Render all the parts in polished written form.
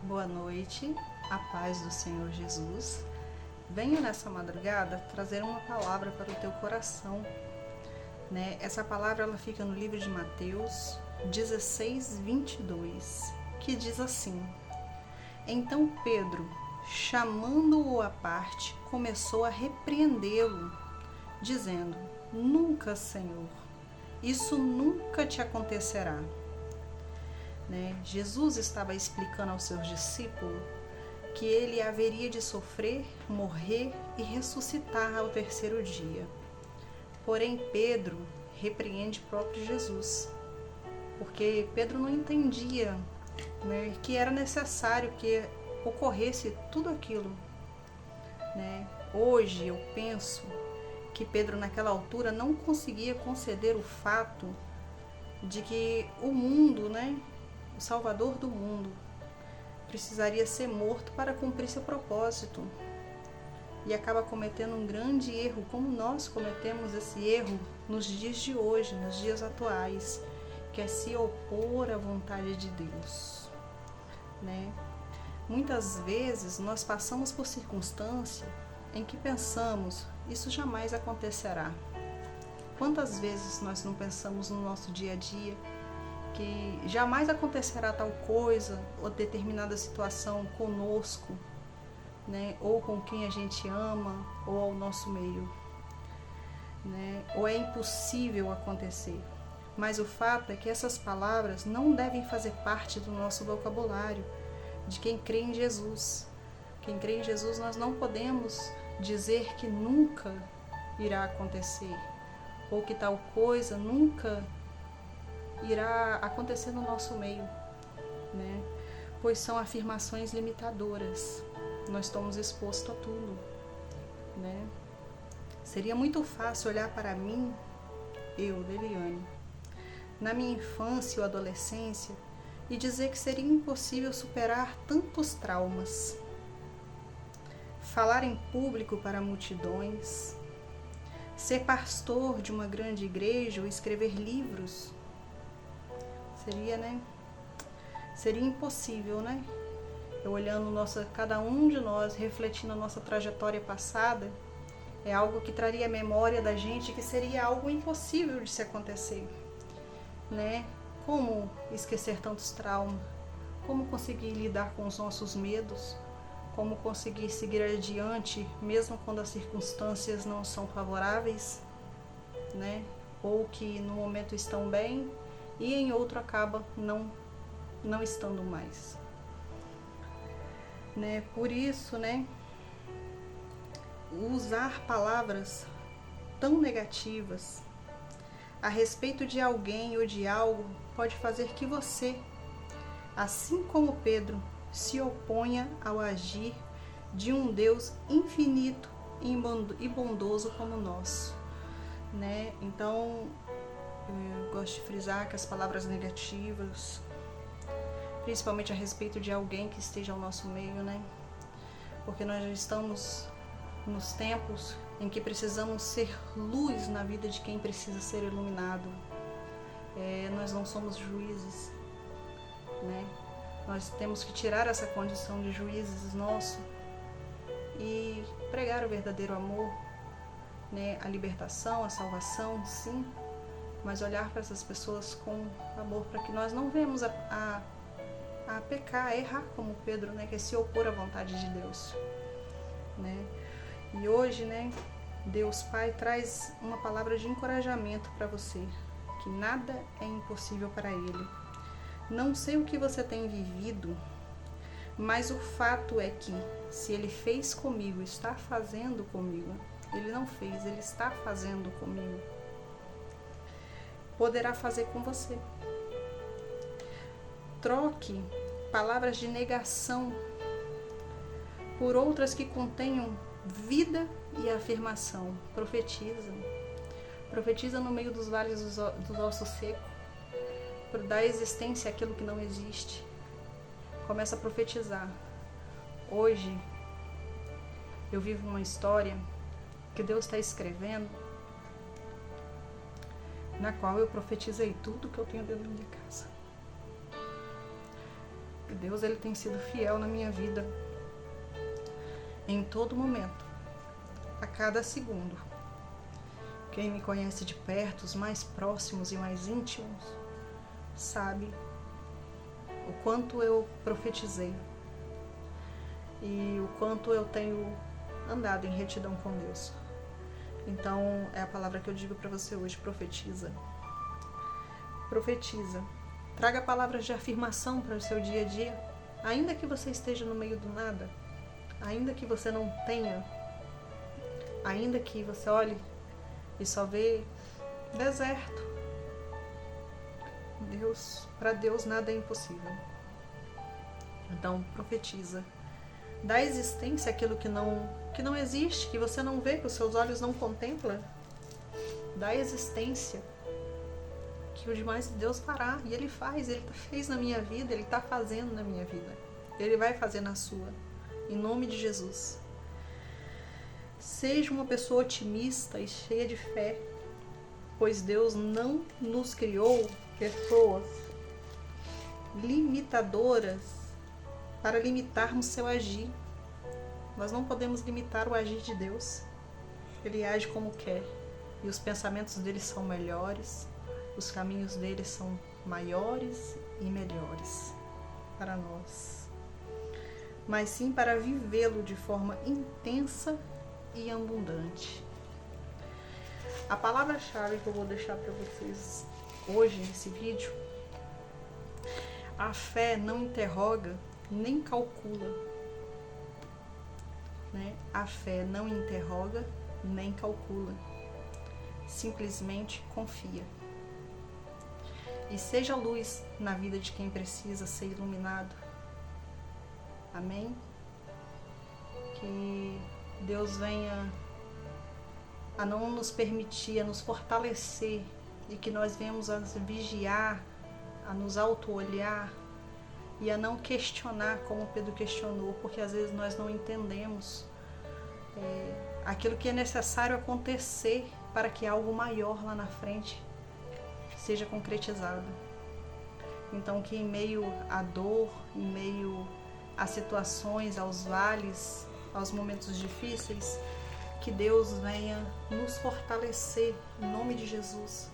Boa noite, a paz do Senhor Jesus. Venho nessa madrugada trazer uma palavra para o teu coração, né? Essa palavra ela fica no livro de Mateus 16:22, que diz assim: Então Pedro, chamando-o à parte, começou a repreendê-lo, dizendo: Nunca, Senhor, isso nunca te acontecerá. Jesus estava explicando aos seus discípulos que ele haveria de sofrer, morrer e ressuscitar ao terceiro dia. Porém, Pedro repreende o próprio Jesus, porque Pedro não entendia, que era necessário que ocorresse tudo aquilo. Hoje eu penso que Pedro naquela altura não conseguia conceder o fato de que o mundo, o Salvador do mundo, precisaria ser morto para cumprir seu propósito. E acaba cometendo um grande erro, como nós cometemos esse erro nos dias de hoje, nos dias atuais, que é se opor à vontade de Deus. Muitas vezes nós passamos por circunstâncias em que pensamos, isso jamais acontecerá. Quantas vezes nós não pensamos no nosso dia a dia que jamais acontecerá tal coisa ou determinada situação conosco, ou com quem a gente ama, ou ao nosso meio, ou é impossível acontecer. Mas o fato é que essas palavras não devem fazer parte do nosso vocabulário, de quem crê em Jesus. Quem crê em Jesus, nós não podemos dizer que nunca irá acontecer, ou que tal coisa nunca irá acontecer no nosso meio, pois são afirmações limitadoras. Nós estamos expostos a tudo, Seria muito fácil olhar para mim, eu, Deliane, na minha infância ou adolescência, e dizer que seria impossível superar tantos traumas. Falar em público para multidões, ser pastor de uma grande igreja ou escrever livros, seria impossível, Eu olhando cada um de nós, refletindo a nossa trajetória passada, é algo que traria a memória da gente que seria algo impossível de se acontecer, Como esquecer tantos traumas? Como conseguir lidar com os nossos medos? Como conseguir seguir adiante, mesmo quando as circunstâncias não são favoráveis, Ou que no momento estão bem e em outro acaba não estando mais. Por isso, usar palavras tão negativas a respeito de alguém ou de algo pode fazer que você, assim como Pedro, se oponha ao agir de um Deus infinito e bondoso como nós. Então, eu gosto de frisar que as palavras negativas, principalmente a respeito de alguém que esteja ao nosso meio, porque nós já estamos nos tempos em que precisamos ser luz na vida de quem precisa ser iluminado. Nós não somos juízes, Nós temos que tirar essa condição de juízes nosso e pregar o verdadeiro amor, a libertação, a salvação, sim, mas olhar para essas pessoas com amor, para que nós não venhamos a pecar, a errar como Pedro, que é se opor à vontade de Deus, E hoje, Deus Pai traz uma palavra de encorajamento para você, que nada é impossível para Ele. Não sei o que você tem vivido, mas o fato é que se Ele fez comigo, está fazendo comigo, Ele não fez, Ele está fazendo comigo, poderá fazer com você. Troque palavras de negação por outras que contenham vida e afirmação. Profetiza no meio dos vales dos ossos secos, por dar existência àquilo que não existe. Começa a profetizar. Hoje eu vivo uma história que Deus está escrevendo, na qual eu profetizei tudo que eu tenho dentro da minha casa. E Deus, ele tem sido fiel na minha vida em todo momento, a cada segundo. Quem me conhece de perto, os mais próximos e mais íntimos, sabe o quanto eu profetizei e o quanto eu tenho andado em retidão com Deus. Então, é a palavra que eu digo para você hoje: profetiza. Profetiza. Traga palavras de afirmação para o seu dia a dia, ainda que você esteja no meio do nada, ainda que você não tenha, ainda que você olhe e só vê deserto. Para Deus nada é impossível. Então, profetiza. Dá existência àquilo que não existe, que você não vê, que os seus olhos não contemplam. Dá existência que o demais Deus fará. E Ele faz, Ele fez na minha vida, Ele está fazendo na minha vida. Ele vai fazer na sua. Em nome de Jesus. Seja uma pessoa otimista e cheia de fé, pois Deus não nos criou pessoas limitadoras para limitarmos seu agir. Nós não podemos limitar o agir de Deus. Ele age como quer. E os pensamentos dele são melhores, os caminhos dele são maiores e melhores para nós. Mas sim para vivê-lo de forma intensa e abundante. A palavra-chave que eu vou deixar para vocês hoje nesse vídeo: a fé não interroga nem calcula. A fé não interroga nem calcula. Simplesmente confia. E seja luz na vida de quem precisa ser iluminado. Amém? Que Deus venha a não nos permitir, a nos fortalecer, e que nós venhamos a vigiar, a nos auto-olhar e a não questionar como Pedro questionou, porque às vezes nós não entendemos aquilo que é necessário acontecer para que algo maior lá na frente seja concretizado. Então, que em meio à dor, em meio às situações, aos vales, aos momentos difíceis, que Deus venha nos fortalecer em nome de Jesus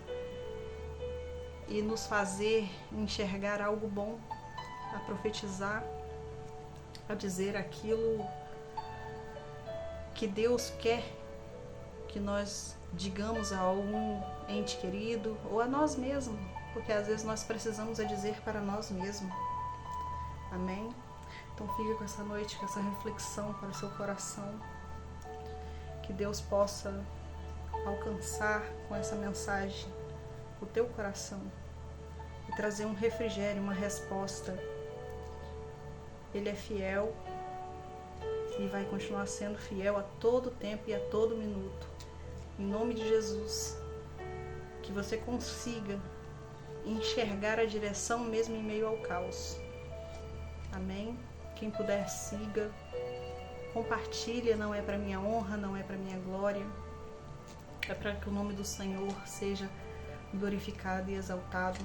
e nos fazer enxergar algo bom, a profetizar, a dizer aquilo que Deus quer que nós digamos a algum ente querido ou a nós mesmos, porque às vezes nós precisamos dizer para nós mesmos. Amém? Então fica com essa noite, com essa reflexão para o seu coração, que Deus possa alcançar com essa mensagem o teu coração e trazer um refrigério, uma resposta. Ele é fiel e vai continuar sendo fiel a todo tempo e a todo minuto. Em nome de Jesus, que você consiga enxergar a direção mesmo em meio ao caos. Amém? Quem puder, siga, compartilha, não é para minha honra, não é para minha glória, é para que o nome do Senhor seja glorificado e exaltado.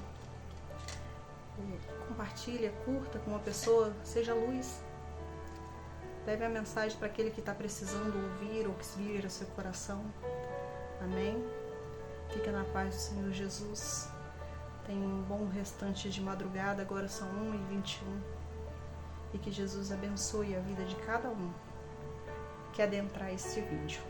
Compartilha, curta com uma pessoa, seja luz. Leve a mensagem para aquele que está precisando ouvir ou que se vira ao seu coração. Amém? Fica na paz do Senhor Jesus. Tenha um bom restante de madrugada, agora são 1h21. E que Jesus abençoe a vida de cada um que adentrar este vídeo.